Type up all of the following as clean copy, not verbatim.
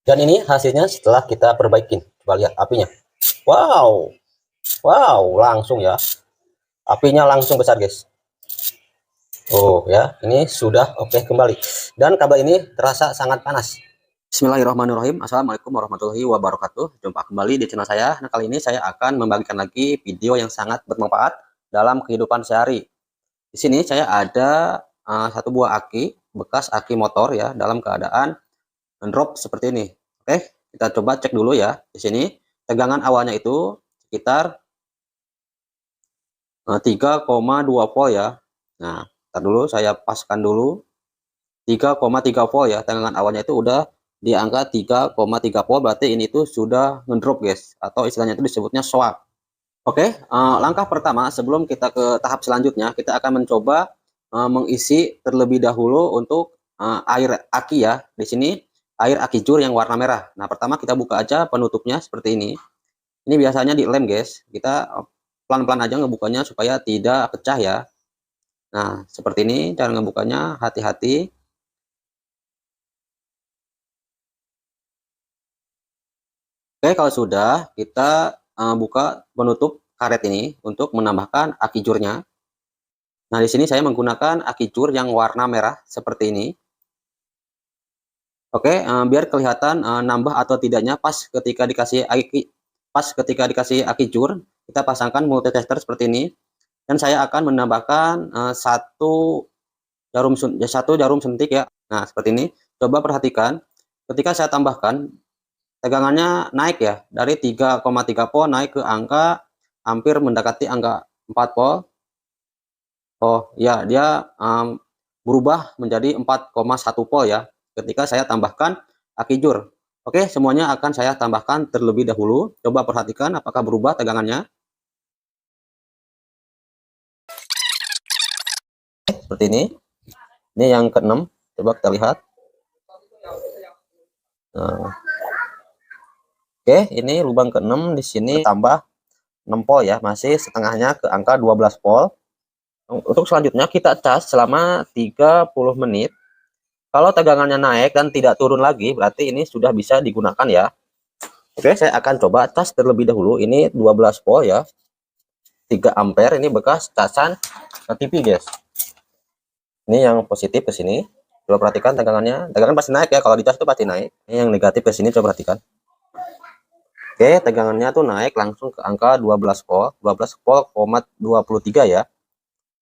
Dan ini hasilnya setelah kita perbaikin. Coba lihat apinya. Wow, wow, langsung ya. Apinya langsung besar, guys. Oh ya, ini sudah oke kembali. Dan kabel ini terasa sangat panas. Bismillahirrahmanirrahim. Assalamualaikum warahmatullahi wabarakatuh. Jumpa kembali di channel saya. Nah, kali ini saya akan membagikan lagi video yang sangat bermanfaat dalam kehidupan sehari. Di sini saya ada satu buah aki, bekas aki motor ya, dalam keadaan drop seperti ini. Oke, kita coba cek dulu ya. Di sini tegangan awalnya itu sekitar 3,2 volt ya. Nah, ntar dulu saya paskan dulu 3,3 volt ya. Tegangan awalnya itu udah di angka 3,3 volt, berarti ini tuh sudah ngedrop guys, atau istilahnya itu disebutnya swap. Oke, langkah pertama sebelum kita ke tahap selanjutnya, kita akan mencoba mengisi terlebih dahulu untuk air aki ya. Di sini air aki jur yang warna merah. Nah, pertama kita buka aja penutupnya seperti ini. Ini biasanya dilem guys. Kita pelan-pelan aja ngebukanya supaya tidak pecah ya. Nah, seperti ini cara ngebukanya, hati-hati. Oke, kalau sudah, kita buka penutup karet ini untuk menambahkan aki jurnya. Nah, di sini saya menggunakan aki jur yang warna merah seperti ini. Oke, biar kelihatan nambah atau tidaknya pas ketika dikasih aki jur, kita pasangkan multitester seperti ini. Dan saya akan menambahkan satu jarum suntik ya. Nah, seperti ini. Coba perhatikan, ketika saya tambahkan, tegangannya naik ya, dari 3,3 volt naik ke angka hampir mendekati angka 4 volt. Oh ya, dia berubah menjadi 4,1 volt ya ketika saya tambahkan aki jur. Oke, semuanya akan saya tambahkan terlebih dahulu. Coba perhatikan apakah berubah tegangannya. Seperti ini. Ini yang ke-6. Coba kita lihat. Nah. Oke, ini lubang ke-6 di sini tambah 6 volt ya, masih setengahnya ke angka 12 volt. Untuk selanjutnya kita cas selama 30 menit. Kalau tegangannya naik dan tidak turun lagi, berarti ini sudah bisa digunakan ya. Oke, saya akan coba cas terlebih dahulu. Ini 12 volt ya. 3 ampere, ini bekas casan TV guys. Ini yang positif ke sini. Coba perhatikan tegangannya. Tegangan pasti naik ya, kalau dicas itu pasti naik. Ini yang negatif ke sini, coba perhatikan. Oke, tegangannya tuh naik langsung ke angka 12 volt, 12 volt, 23 ya.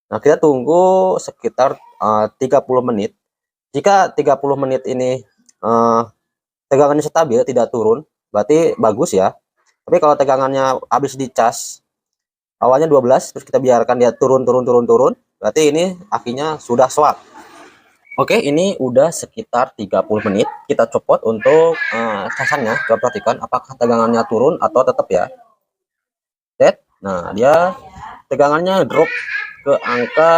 Nah, kita tunggu sekitar 30 menit. Jika 30 menit ini tegangannya stabil, tidak turun, berarti bagus ya. Tapi kalau tegangannya habis dicas, awalnya 12, terus kita biarkan dia turun, berarti ini akinya sudah swap. Oke, ini udah sekitar 30 menit. Kita copot untuk casannya. Coba perhatikan apakah tegangannya turun atau tetap ya. Nah, dia tegangannya drop ke angka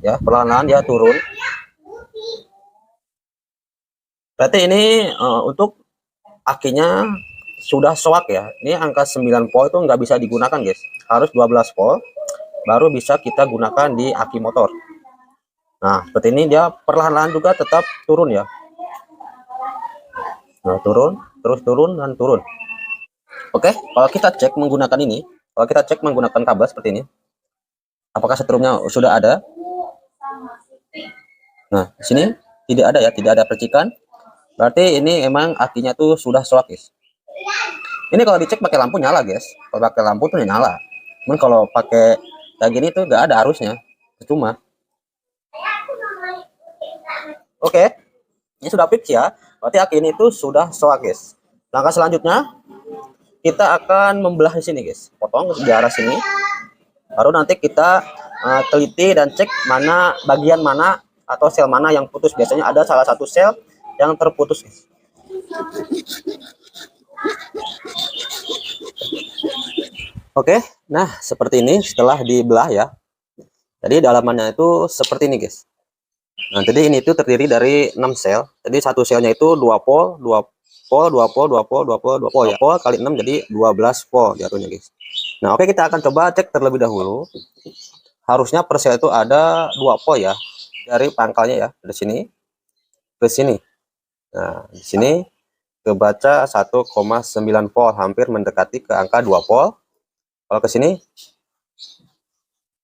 ya, perlahan-lahan dia turun. Berarti ini untuk akinya sudah swak ya. Ini angka 9 volt itu nggak bisa digunakan guys, harus 12 volt baru bisa kita gunakan di aki motor. Nah, seperti ini dia perlahan-lahan juga tetap turun ya. Nah, turun, terus turun dan turun. Oke, kalau kita cek menggunakan ini, kalau kita cek menggunakan kabel seperti ini, apakah setrumnya sudah ada? Nah, di sini tidak ada ya, tidak ada percikan. Berarti ini emang akinya tuh sudah swak guys. Ini kalau dicek pakai lampu nyala guys. Kalau pakai lampu tuh nyala. Cuman kalau pakai kayak gini tuh nggak ada arusnya, cuma. Oke, ini sudah fix ya. Berarti aki ini tuh sudah swak guys. Langkah selanjutnya kita akan membelah di sini guys. Potong di arah sini. Baru nanti kita teliti dan cek mana bagian mana atau sel mana yang putus. Biasanya ada salah satu sel yang terputus guys. Oke, nah seperti ini setelah dibelah ya. Jadi dalamannya itu seperti ini guys. Nah, jadi ini itu terdiri dari 6 sel. Jadi satu selnya itu 2 volt, 2 volt, 2 volt, 2 volt, 2 volt, 2 volt ya. Volt kali 6 jadi 12 volt jatuhnya guys. Nah, oke, kita akan coba cek terlebih dahulu. Harusnya per sel itu ada 2 volt ya. Dari pangkalnya ya, dari sini ke sini. Nah, di sini kebaca 1,9 volt, hampir mendekati ke angka 2 volt. Kalau ke sini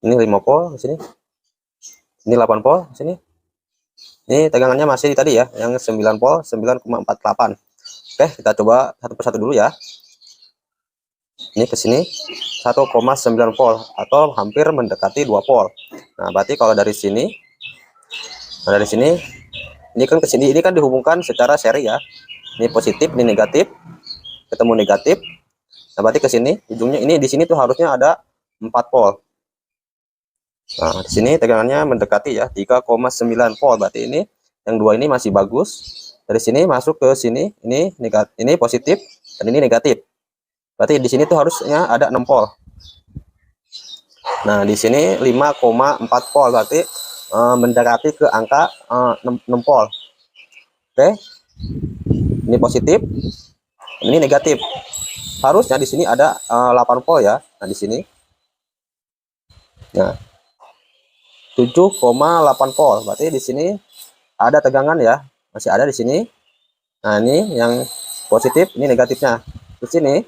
ini 5 volt, ke sini ini 8 volt, ke sini ini tegangannya masih tadi ya, yang 9 volt, 9,48. Oke, kita coba satu persatu dulu ya. Ini ke sini 1,9 volt atau hampir mendekati 2 volt. Nah, berarti kalau dari sini, ini kan ke sini, ini kan dihubungkan secara seri ya. Ini positif, ini negatif, ketemu negatif. Nah, berarti ke sini ujungnya ini di sini tuh harusnya ada 4 volt. Nah, di sini tegangannya mendekati ya 3,9 volt. Berarti ini yang dua ini masih bagus. Dari sini masuk ke sini, ini negatif, ini positif dan ini negatif. Berarti di sini tuh harusnya ada 6 volt. Nah, di sini 5,4 volt, berarti mendekati ke angka 6 volt. Oke. Ini positif, ini negatif. Harusnya di sini ada 8 volt ya. Nah, di sini. Nah, 7,8 volt. Berarti di sini ada tegangan ya. Masih ada di sini. Nah, ini yang positif, ini negatifnya. Di sini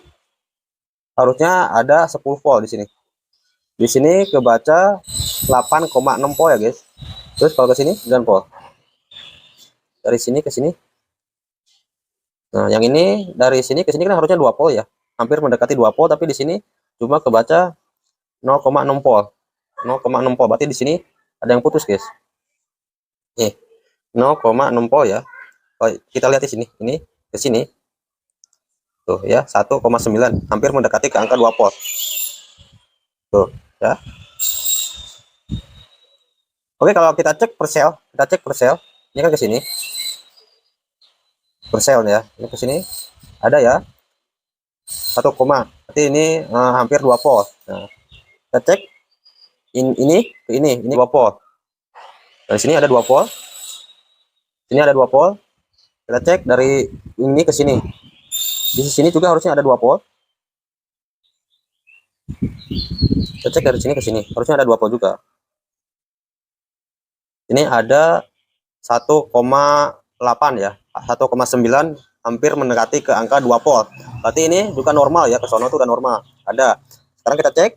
harusnya ada 10 volt di sini. Di sini kebaca 8,6 volt ya, guys. Terus kalau ke sini 9 volt. Dari sini ke sini. Nah, yang ini dari sini ke sini kan harusnya 2 volt ya. Hampir mendekati 2 volt, tapi di sini cuma kebaca 0,6 volt. 0,6 volt. Berarti di sini ada yang putus, guys. Nih, 0,6 volt ya. Oh, kita lihat di sini. Ini ke sini. Tuh ya, 1,9, hampir mendekati ke angka 2 volt. Tuh, ya. Oke, kalau kita cek per sel, ini kan ke sini. Per sel ya. Ini ke sini ada ya. 1, berarti ini hampir 2 volt. Nah, kita cek ini ke ini 2 volt. Dari sini ada 2 volt. Sini ada 2 volt. Kita cek dari ini ke sini. Di sini juga harusnya ada 2 volt. Kita cek dari sini ke sini, harusnya ada 2 volt juga. Ini ada 1,8 ya. 1,9 hampir mendekati ke angka 2 volt. Berarti ini juga normal ya, ke sono tuh udah normal. Ada. Sekarang kita cek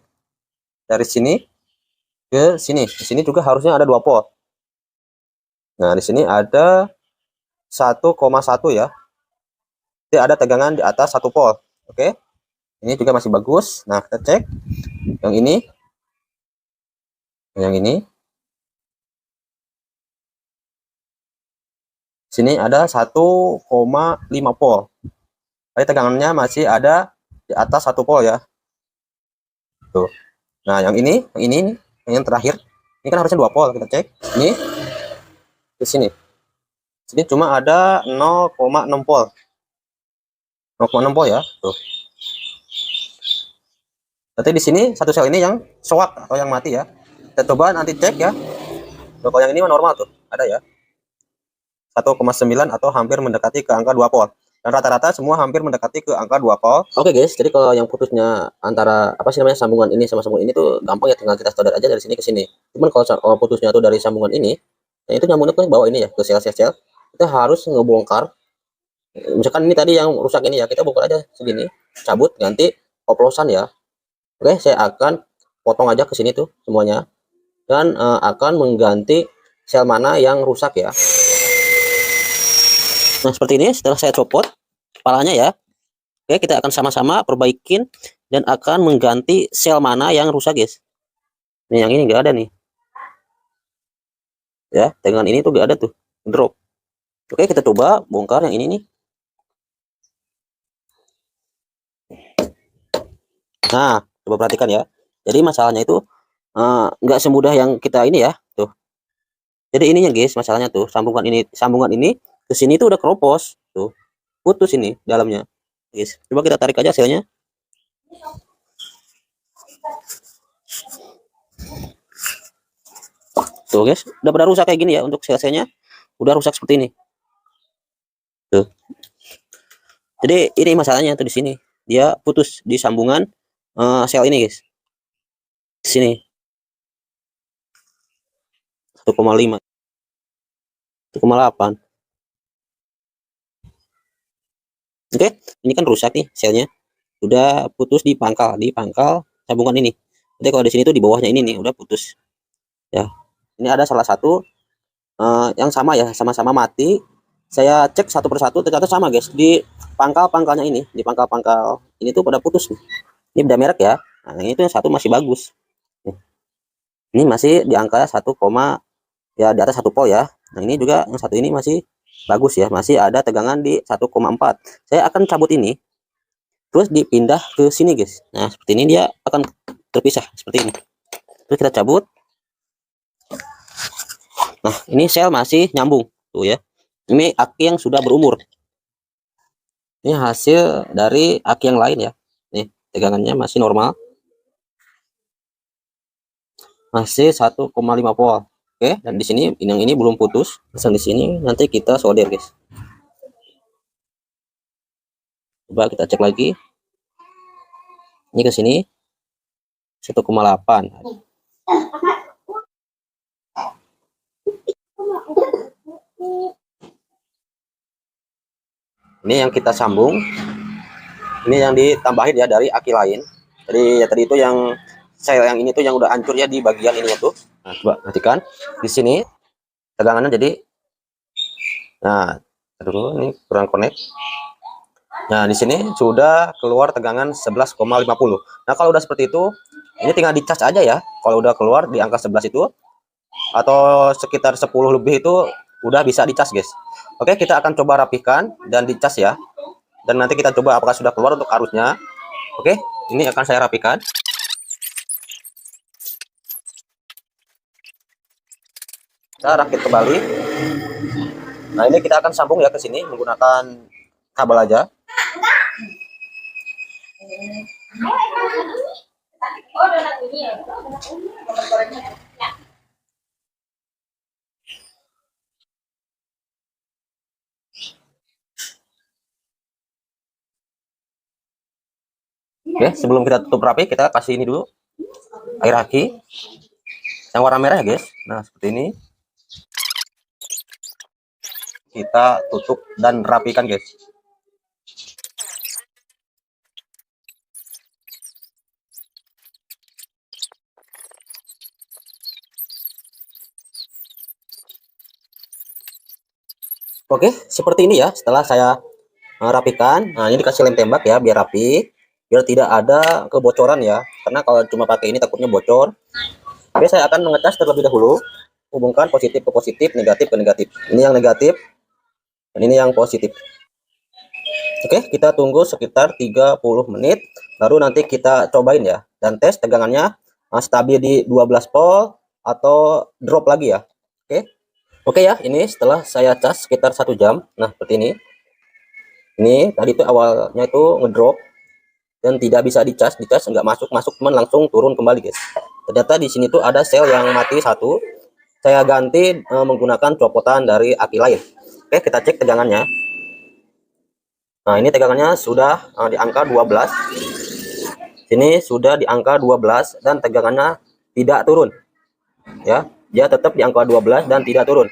dari sini ke sini. Di sini juga harusnya ada 2 volt. Nah, di sini ada 1,1 ya. Jadi ada tegangan di atas 1 volt. Oke. Ini juga masih bagus. Nah, kita cek yang ini. Yang ini. Sini ada 1,5 volt. Jadi tegangannya masih ada di atas 1 volt ya. Tuh. Nah, yang ini yang terakhir. Ini kan harusnya 2 volt, kita cek. Ini di sini. Sini cuma ada 0,6 volt. 0,6 volt ya. Tuh. Berarti di sini satu sel ini yang short atau yang mati ya. Kita coba nanti cek ya. Tuh, kalau yang ini normal tuh, ada ya. 1,9 atau hampir mendekati ke angka 2 volt. Dan rata-rata semua hampir mendekati ke angka 2 volt. Oke guys, jadi kalau yang putusnya antara apa sih namanya sambungan ini sama sambungan ini tuh gampang ya, tinggal kita solder aja dari sini ke sini. Cuman kalau putusnya tuh dari sambungan ini, nah itu nyambungnya ke bawah ini ya, ke sel-sel. Kita harus ngebongkar. Misalkan ini tadi yang rusak ini ya, kita bongkar aja segini, cabut, ganti oplosan ya. Oke, saya akan potong aja ke sini tuh semuanya dan akan mengganti sel mana yang rusak ya. Nah, seperti ini setelah saya copot kepalanya ya. Oke, kita akan sama-sama perbaikin dan akan mengganti sel mana yang rusak, guys. Nih, yang ini enggak ada nih. Ya, dengan ini tuh enggak ada tuh, drop. Oke, kita coba bongkar yang ini nih. Nah, coba perhatikan ya. Jadi masalahnya itu nggak semudah yang kita ini ya, tuh. Jadi ininya guys, masalahnya tuh sambungan ini ke sini tuh udah keropos, tuh. Putus ini dalamnya. Guys, coba kita tarik aja selnya. Tuh guys, udah pada rusak kayak gini ya, untuk sel-selnya udah rusak seperti ini. Tuh. Jadi ini masalahnya tuh di sini. Dia putus di sambungan sel ini, guys. Di sini. 1,5. 1,8. Oke, ini kan rusak nih selnya, udah putus di pangkal sambungan ini. Jadi kalau di sini tuh di bawahnya ini nih udah putus ya. Ini ada salah satu yang sama ya, sama-sama mati. Saya cek satu persatu ternyata sama guys, di pangkal-pangkalnya ini, di pangkal-pangkal ini tuh pada putus nih. Ini beda merek ya. Nah, yang itu yang satu masih bagus. Nih. Ini masih di angka 1, ya di atas 1 volt ya. Nah, ini juga yang satu ini masih bagus ya, masih ada tegangan di 1,4. Saya akan cabut ini terus dipindah ke sini guys. Nah, seperti ini dia akan terpisah seperti ini. Terus kita cabut. Nah, ini sel masih nyambung tuh ya. Ini aki yang sudah berumur. Ini hasil dari aki yang lain ya. Nih, tegangannya masih normal. Masih 1,5 volt. Oke, dan di sini yang ini belum putus. Pasang di sini, nanti kita solder guys. Coba kita cek lagi. Ini ke sini 1,8. Ini yang kita sambung. Ini yang ditambahin ya dari aki lain. Jadi ya tadi itu yang sel yang ini tuh yang udah hancur ya di bagian ini tuh. Nah, coba perhatikan di sini tegangannya jadi, nah dulu ini kurang connect. Nah, di sini sudah keluar tegangan 11,50. Nah, kalau udah seperti itu, ini tinggal dicas aja ya. Kalau udah keluar di angka 11 itu, atau sekitar 10 lebih itu, udah bisa dicas guys. Oke, kita akan coba rapihkan dan dicas ya. Dan nanti kita coba apakah sudah keluar untuk arusnya. Oke, ini akan saya rapihkan. Kita rakit kembali. Nah, ini kita akan sambung ya ke sini menggunakan kabel aja. Oke, sebelum kita tutup rapi, kita kasih ini dulu air aki yang warna merah ya guys. Nah, seperti ini kita tutup dan rapikan guys. Oke, seperti ini ya. Setelah saya rapikan, nah ini dikasih lem tembak ya biar rapi, biar tidak ada kebocoran ya. Karena kalau cuma pakai ini takutnya bocor. Oke, saya akan mengecas terlebih dahulu, hubungkan positif ke positif, negatif ke negatif. Ini yang negatif dan ini yang positif. Oke, kita tunggu sekitar 30 menit, baru nanti kita cobain ya dan tes tegangannya stabil di 12 volt atau drop lagi ya. Oke ya, ini setelah saya cas sekitar 1 jam. Nah, seperti ini. Ini tadi itu awalnya itu ngedrop dan tidak bisa dicas nggak masuk, cuman langsung turun kembali guys. Ternyata di sini tuh ada sel yang mati satu. Saya ganti menggunakan copotan dari aki lain. Oke, kita cek tegangannya. Nah, ini tegangannya sudah di angka 12. Sini sudah di angka 12 dan tegangannya tidak turun. Ya, dia tetap di angka 12 dan tidak turun.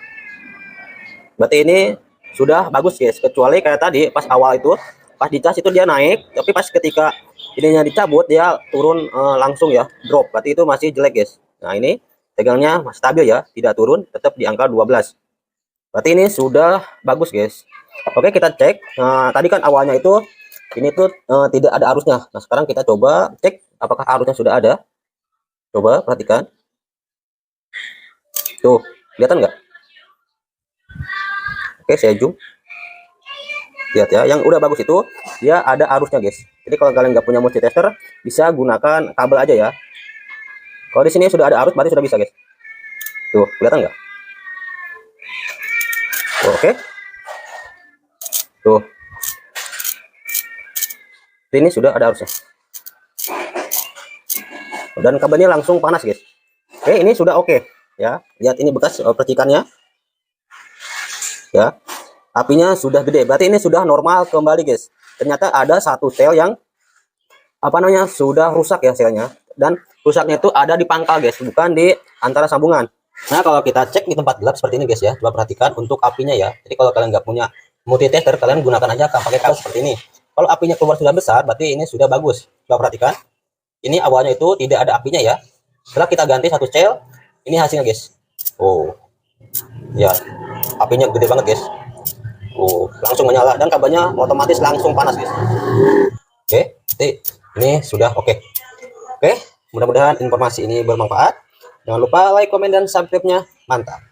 Berarti ini sudah bagus guys, kecuali kayak tadi pas awal itu pas dicas itu dia naik, tapi pas ketika ininya dicabut dia turun langsung ya, drop. Berarti itu masih jelek guys. Nah, ini tegangnya masih stabil ya, tidak turun, tetap di angka 12. Berarti ini sudah bagus guys. Oke, kita cek. Nah, tadi kan awalnya itu ini tuh tidak ada arusnya. Nah, sekarang kita coba cek apakah arusnya sudah ada. Coba perhatikan. Tuh, kelihatan nggak? Oke, saya zoom. Lihat ya, yang udah bagus itu dia ada arusnya guys. Jadi kalau kalian nggak punya multitester, bisa gunakan kabel aja ya. Kalau di sini sudah ada arus, berarti sudah bisa guys. Tuh, kelihatan nggak? Tuh, oke. Tuh. Ini sudah ada arusnya. Dan kabelnya langsung panas guys. Oke, ini sudah oke ya. Lihat ini bekas percikannya. Ya. Apinya sudah gede, berarti ini sudah normal kembali guys. Ternyata ada satu sel yang sudah rusak ya selnya, dan rusaknya itu ada di pangkal guys, bukan di antara sambungan. Nah, kalau kita cek di tempat gelap seperti ini guys ya, coba perhatikan untuk apinya ya. Jadi kalau kalian nggak punya multitester, kalian gunakan aja pakai kabel seperti ini. Kalau apinya keluar sudah besar, berarti ini sudah bagus. Coba perhatikan. Ini awalnya itu tidak ada apinya ya. Setelah kita ganti satu sel, ini hasilnya guys. Oh, ya, apinya gede banget guys. Oh, langsung menyala dan kabelnya otomatis langsung panas guys. Oke, ini sudah oke. Oke, mudah-mudahan informasi ini bermanfaat. Jangan lupa like, komen, dan subscribe-nya. Mantap.